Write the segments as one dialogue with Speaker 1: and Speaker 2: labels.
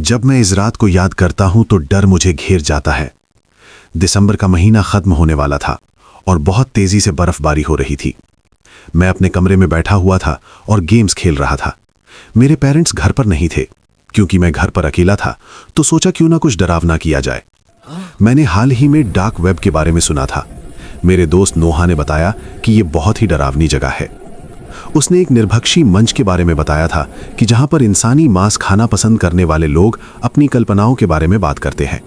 Speaker 1: जब मैं इस रात को याद करता हूं तो डर मुझे घेर जाता है। दिसंबर का महीना खत्म होने वाला था और बहुत तेजी से बर्फबारी हो रही थी। मैं अपने कमरे में बैठा हुआ था और गेम्स खेल रहा था। मेरे पेरेंट्स घर पर नहीं थे। क्योंकि मैं घर पर अकेला था तो सोचा क्यों ना कुछ डरावना किया जाए। मैंने हाल ही में डार्क वेब के बारे में सुना था। मेरे दोस्त नोहा ने बताया कि यह बहुत ही डरावनी जगह है। उसने एक निर्भक्षी मंच के बारे में बताया था कि जहां पर इंसानी मांस खाना पसंद करने वाले लोग अपनी कल्पनाओं के बारे में बात करते हैं।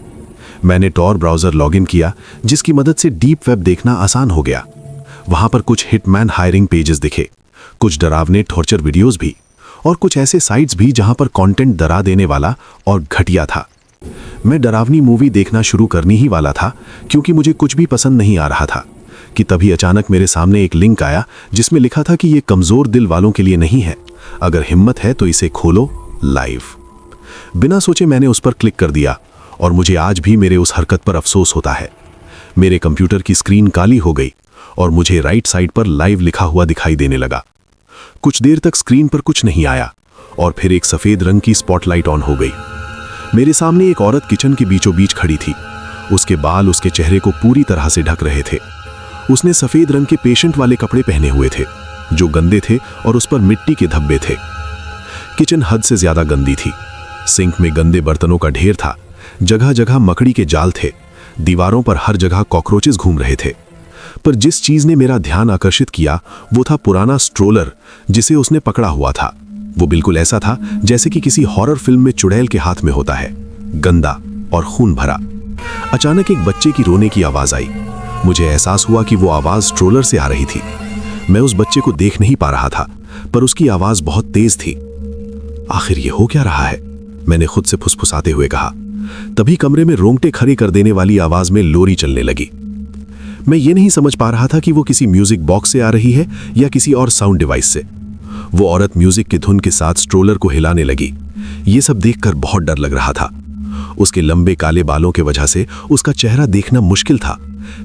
Speaker 1: मैंने टॉर ब्राउज़र लॉगिन किया जिसकी मदद से डीप वेब देखना आसान हो गया। वहां पर कुछ हिटमैन हायरिंग पेजेस दिखे, कुछ डरावने टॉर्चर वीडियोस भी और कुछ ऐसे साइट्स भी जहां पर कंटेंट डरा देने वाला और घटिया था। मैं डरावनी मूवी देखना शुरू करनी ही वाला था क्योंकि मुझे कुछ भी पसंद नहीं आ रहा था कि तभी अचानक मेरे सामने एक लिंक आया जिसमें लिखा था कि ये कमजोर दिल वालों के लिए नहीं है, अगर हिम्मत है तो इसे खोलो लाइव। बिना सोचे मैंने उस पर क्लिक कर दिया और मुझे आज भी मेरे उस हरकत पर अफसोस होता है। मेरे कंप्यूटर की स्क्रीन काली हो गई और मुझे राइट साइड पर लाइव लिखा हुआ दिखाई देने लगा। कुछ देर तक स्क्रीन पर कुछ नहीं आया और फिर एक सफेद रंग की स्पॉटलाइट ऑन हो गई। मेरे सामने एक औरत किचन के बीचों बीच खड़ी थी। उसके बाल उसके चेहरे को पूरी तरह से ढक रहे थे। उसने सफेद रंग के पेशेंट वाले कपड़े पहने हुए थे जो गंदे थे और उस पर मिट्टी के धब्बे थे। किचन हद से ज्यादा गंदी थी। सिंक में गंदे बर्तनों का ढेर था। जगह जगह मकड़ी के जाल थे। दीवारों पर हर जगह कॉकरोचेस घूम रहे थे। पर जिस चीज ने मेरा ध्यान आकर्षित किया वो था पुराना स्ट्रोलर जिसे उसने पकड़ा हुआ था। वो बिल्कुल ऐसा था जैसे कि किसी हॉरर फिल्म में चुड़ैल के हाथ में होता है, गंदा और खून भरा। अचानक एक बच्चे की रोने की आवाज आई। मुझे एहसास हुआ कि वो आवाज स्ट्रोलर से आ रही थी। मैं उस बच्चे को देख नहीं पा रहा था पर उसकी आवाज बहुत तेज थी। आखिर ये हो क्या रहा है, मैंने खुद से फुसफुसाते हुए कहा। तभी कमरे में रोंगटे खड़े कर देने वाली आवाज में लोरी चलने लगी। मैं ये नहीं समझ पा रहा था कि वो किसी म्यूजिक बॉक्स से आ रही है या किसी और साउंड डिवाइस से। वो औरत म्यूजिक की धुन के साथ स्ट्रोलर को हिलाने लगी। ये सब देखकर बहुत डर लग रहा था। उसके लंबे काले बालों के वजह से उसका चेहरा देखना मुश्किल था,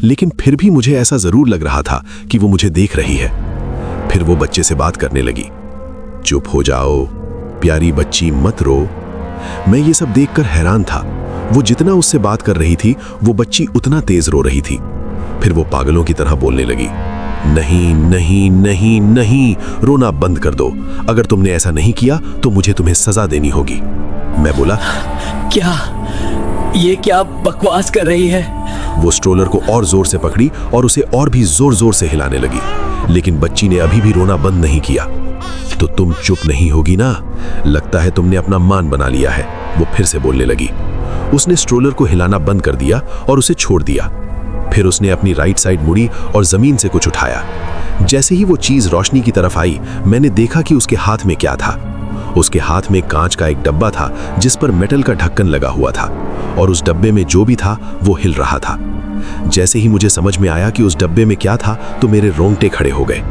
Speaker 1: लेकिन फिर भी मुझे ऐसा जरूर लग रहा था कि वो मुझे देख रही है। फिर वो बच्चे से बात करने लगी। चुप हो जाओ प्यारी बच्ची, मत रो। मैं ये सब देखकर हैरान था। वो जितना उससे बात कर रही थी वो बच्ची उतना तेज रो रही थी। फिर वो पागलों की तरह बोलने लगी, नहीं नहीं नहीं नहीं, रोना बंद कर दो। अगर तुमने ऐसा नहीं किया तो मुझे तुम्हें सजा देनी होगी। मैं बोला,
Speaker 2: क्या बकवास कर रही है?
Speaker 1: वो स्ट्रोलर को और जोर से पकड़ी और उसे और भी जोर जोर से हिलाने लगी, लेकिन बच्ची ने अभी भी रोना बंद नहीं किया। तो तुम चुप नहीं होगी ना? लगता है तुमने अपना मान बना लिया है, वो फिर से बोलने लगी। उसने स्ट्रोलर को हिलाना बंद कर दिया और उसे छोड़ दिया। फिर उसने अपनी राइट साइड मुड़ी और जमीन से कुछ उठाया। जैसे ही वो चीज रोशनी की तरफ आई, मैंने देखा कि उसके हाथ में क्या था। उसके हाथ में कांच का एक डब्बा था जिस पर मेटल का ढक्कन लगा हुआ था और उस डब्बे में जो भी था वो हिल रहा था। जैसे ही मुझे समझ में आया कि उस डब्बे में क्या था तो मेरे रोंगटे खड़े हो गए।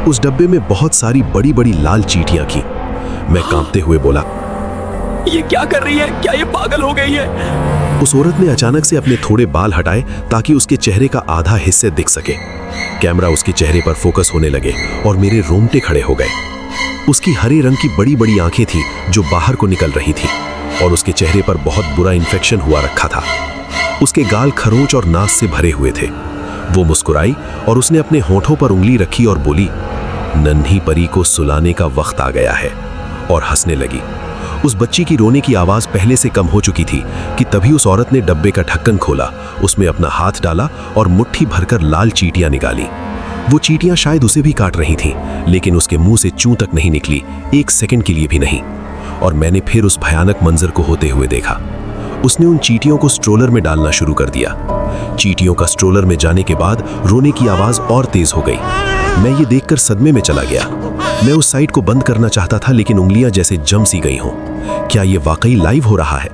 Speaker 1: उस डब्बे में बहुत सारी बड़ी बड़ी लाल चींटियां थीं। मैं कांपते हुए बोला,
Speaker 2: ये क्या कर रही है? क्या ये पागल हो गई है?
Speaker 1: उस औरत ने अचानक से अपने थोड़े बाल हटाए ताकि उसके चेहरे का आधा हिस्से दिख सके। कैमरा उसके चेहरे पर फोकस होने लगे और मेरे रोंगटे खड़े हो गए। उसकी हरे रंग की बड़ी बड़ी आंखें थीं जो बाहर को निकल रही थीं और उसके चेहरे पर बहुत बुरा इन्फेक्शन हुआ रखा था। उसके गाल खरोंच और नास से भरे हुए थे। वो मुस्कुराई और उसने अपने होठों पर उंगली रखी और बोली, नन्ही परी को सुलाने का वक्त आ गया है, और हंसने लगी। उस बच्ची की रोने की आवाज पहले से कम हो चुकी थी कि तभी उस औरत ने डब्बे का ढक्कन खोला, उसमें अपना हाथ डाला और मुट्ठी भरकर लाल चींटियां निकाली। वो चींटियां शायद उसे भी काट रही थीं, लेकिन उसके मुंह से चूं तक नहीं निकली, एक सेकंड के लिए भी नहीं। और मैंने फिर उस भयानक मंजर को होते हुए देखा। उसने उन चींटियों को स्ट्रोलर में डालना शुरू कर दिया। चींटियों का स्ट्रोलर में जाने के बाद रोने की आवाज और तेज हो गई। मैं ये देखकर सदमे में चला गया। मैं उस साइट को बंद करना चाहता था लेकिन उंगलियां जैसे जम सी गई हों। क्या ये वाकई लाइव हो रहा है?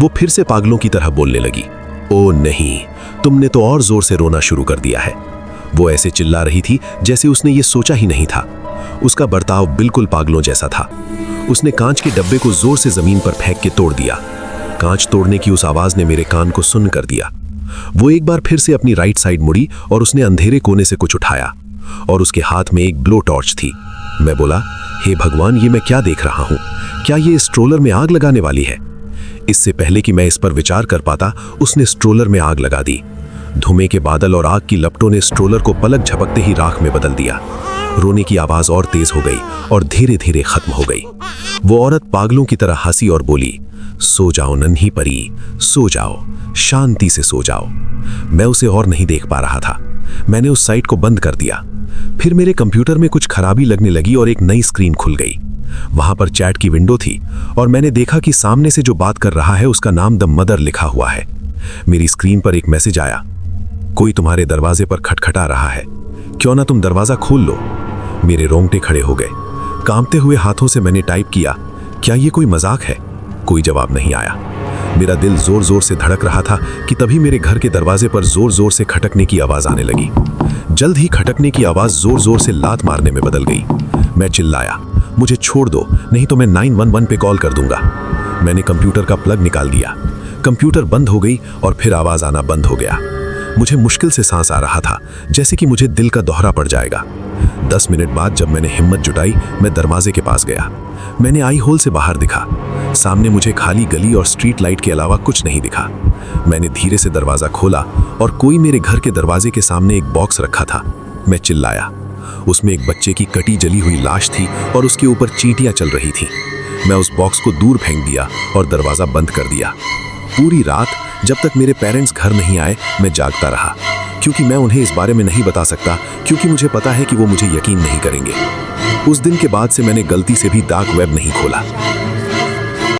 Speaker 1: वो फिर से पागलों की तरह बोलने लगी, ओ नहीं, तुमने तो और जोर से रोना शुरू कर दिया है। वो ऐसे चिल्ला रही थी जैसे उसने ये सोचा ही नहीं था। उसका बर्ताव बिल्कुल पागलों जैसा था। उसने कांच के डब्बे को जोर से जमीन पर फेंक के तोड़ दिया। कांच तोड़ने की उस आवाज ने मेरे कान को सुन्न कर दिया। वो एक बार फिर से अपनी राइट साइड मुड़ी और उसने अंधेरे कोने से कुछ उठाया और उसके हाथ में एक ब्लो टॉर्च थी। मैं बोला, हे भगवान, ये मैं क्या देख रहा हूं? क्या ये स्ट्रोलर में आग लगाने वाली है?
Speaker 3: इससे पहले कि मैं इस पर विचार कर पाता, उसने स्ट्रोलर में आग लगा दी। धुएं के बादल और आग की लपटों ने स्ट्रोलर को पलक झपकते ही राख में बदल दिया। रोने की आवाज और तेज हो गई और धीरे धीरे खत्म हो गई। वो औरत पागलों की तरह हंसी और बोली, सो जाओ नन्ही परी, सो जाओ, शांति से सो जाओ। मैं उसे और नहीं देख पा रहा था। मैंने उस साइट को बंद कर दिया। फिर मेरे कंप्यूटर में कुछ खराबी लगने लगी और एक नई स्क्रीन खुल गई। वहां पर चैट की विंडो थी और मैंने देखा कि सामने से जो बात कर रहा है उसका नाम द मदर लिखा हुआ है। मेरी स्क्रीन पर एक मैसेज आया, कोई तुम्हारे दरवाजे पर खटखटा रहा है, क्यों ना तुम दरवाजा खोल लो। मेरे रोंगटे खड़े हो गए। कांपते हुए हाथों से मैंने टाइप किया, क्या ये कोई मजाक है? कोई जवाब नहीं आया। मेरा दिल जोर जोर से धड़क रहा था कि तभी मेरे घर के दरवाजे पर जोर जोर से खटकने की आवाज आने लगी। जल्द ही खटकने की आवाज जोर जोर से लात मारने में बदल गई। मैं चिल्लाया, मुझे छोड़ दो, नहीं तो मैं 911 पे कॉल कर दूंगा। मैंने कंप्यूटर का प्लग निकाल दिया। कंप्यूटर बंद हो गई और फिर आवाज आना बंद हो गया। मुझे मुश्किल से सांस आ रहा था, जैसे कि मुझे दिल का दौरा पड़ जाएगा। 10 मिनट बाद जब मैंने हिम्मत जुटाई, मैं दरवाजे के पास गया। मैंने आई होल से बाहर दिखा। सामने मुझे खाली गली और स्ट्रीट लाइट के अलावा कुछ नहीं दिखा। मैंने धीरे से दरवाजा खोला और कोई मेरे घर के दरवाजे के सामने एक बॉक्स रखा था। मैं चिल्लाया। उसमें एक बच्चे की कटी जली हुई लाश थी और उसके ऊपर चींटियां चल रही थी। मैं उस बॉक्स को दूर फेंक दिया और दरवाजा बंद कर दिया। पूरी रात जब तक मेरे पेरेंट्स घर नहीं आए, मैं जागता रहा, क्योंकि मैं उन्हें इस बारे में नहीं बता सकता, क्योंकि मुझे पता है कि वो मुझे यकीन नहीं करेंगे। उस दिन के बाद से मैंने गलती से भी डार्क वेब नहीं खोला।